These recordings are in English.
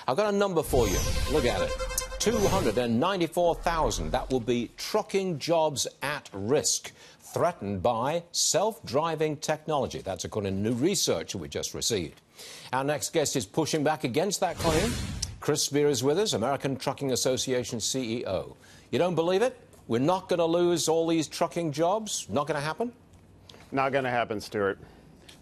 I've got a number for you. Look at it. 294,000. That will be trucking jobs at risk, threatened by self-driving technology. That's according to new research we just received. Our next guest is pushing back against that claim. Chris Spear is with us, American Trucking Association CEO. You don't believe it? We're not going to lose all these trucking jobs? Not going to happen? Not going to happen, Stuart.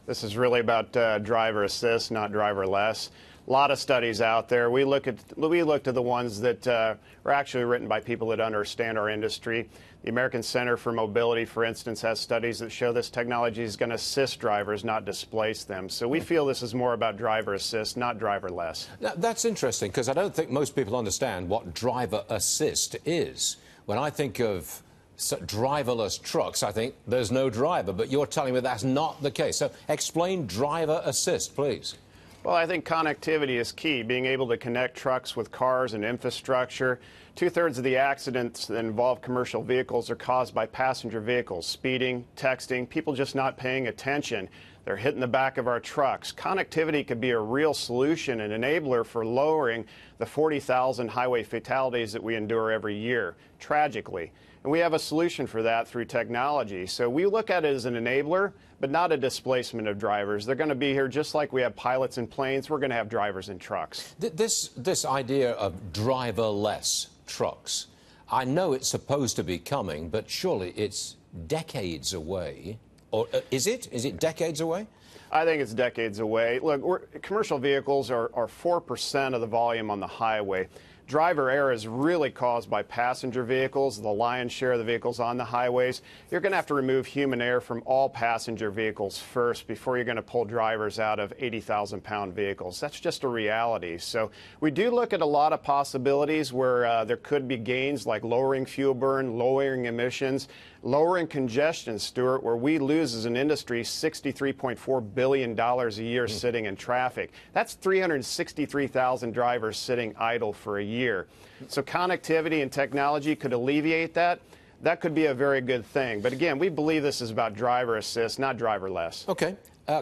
This is really about driver assist, not driverless. A lot of studies out there. We looked at the ones that are actually written by people that understand our industry. The American Center for Mobility, for instance, has studies that show this technology is going to assist drivers, not displace them. So we feel this is more about driver assist, not driverless. That's interesting, because I don't think most people understand what driver assist is. When I think of driverless trucks, I think there's no driver, but you're telling me that's not the case. So explain driver assist, please. Well, I think connectivity is key, being able to connect trucks with cars and infrastructure. Two-thirds of the accidents that involve commercial vehicles are caused by passenger vehicles, speeding, texting, people just not paying attention. They're hitting the back of our trucks. Connectivity could be a real solution, an enabler for lowering the 40,000 highway fatalities that we endure every year, tragically. And we have a solution for that through technology. So we look at it as an enabler, but not a displacement of drivers. They're going to be here just like we have pilots in planes. We're going to have drivers in trucks. This idea of driverless trucks, I know it's supposed to be coming, but surely it's decades away. Or is it? Is it decades away? I think it's decades away. Look, commercial vehicles are 4% of the volume on the highway. Driver error is really caused by passenger vehicles, the lion's share of the vehicles on the highways. You're going to have to remove human error from all passenger vehicles first before you're going to pull drivers out of 80,000-pound vehicles. That's just a reality. So we do look at a lot of possibilities where there could be gains like lowering fuel burn, lowering emissions, lowering congestion, Stuart, where we lose as an industry $63.4 billion a year sitting in traffic. That's 363,000 drivers sitting idle for a year. So connectivity and technology could alleviate that. That could be a very good thing. But again, we believe this is about driver assist, not driverless. Okay.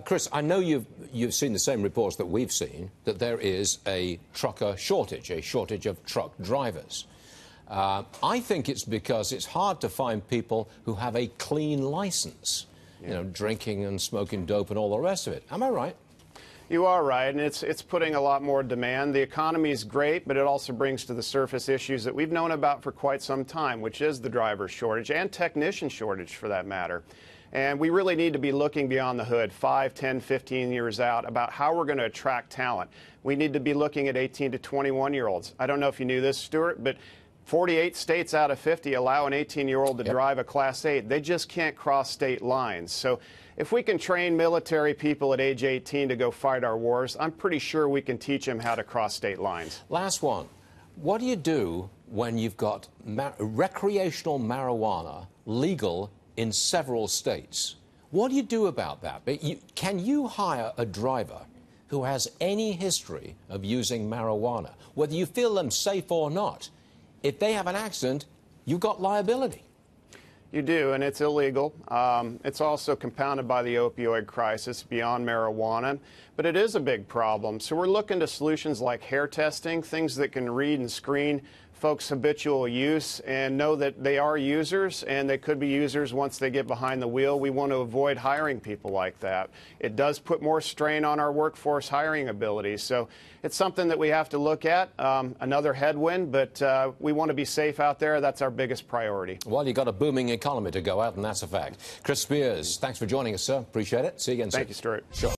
Chris, I know you've seen the same reports that we've seen, that there is a trucker shortage, a shortage of truck drivers. I think it's because it's hard to find people who have a clean license, you know, drinking and smoking dope and all the rest of it. Am I right? You are right, and it's putting a lot more demand. The economy is great, but it also brings to the surface issues that we've known about for quite some time, which is the driver shortage and technician shortage, for that matter. And we really need to be looking beyond the hood, 5, 10, 15 years out, about how we're going to attract talent. We need to be looking at 18 to 21-year-olds. I don't know if you knew this, Stuart, but 48 states out of 50 allow an 18-year-old to drive a Class 8. They just can't cross state lines. So if we can train military people at age 18 to go fight our wars, I'm pretty sure we can teach them how to cross state lines. Last one. What do you do when you've got recreational marijuana legal in several states? What do you do about that? Can you hire a driver who has any history of using marijuana, whether you feel them safe or not? If they have an accident, you've got liability. You do, and it's illegal. It's also compounded by the opioid crisis beyond marijuana, but it is a big problem. So we're looking to solutions like hair testing, things that can read and screen folks' habitual use and know that they are users and they could be users once they get behind the wheel. We want to avoid hiring people like that. It does put more strain on our workforce hiring ability. So it's something that we have to look at. Another headwind, but we want to be safe out there. That's our biggest priority. Well, you've got a booming economy to go out, and that's a fact. Chris Spears, thanks for joining us, sir. Appreciate it. See you again soon. Thank you, Stuart. Sure.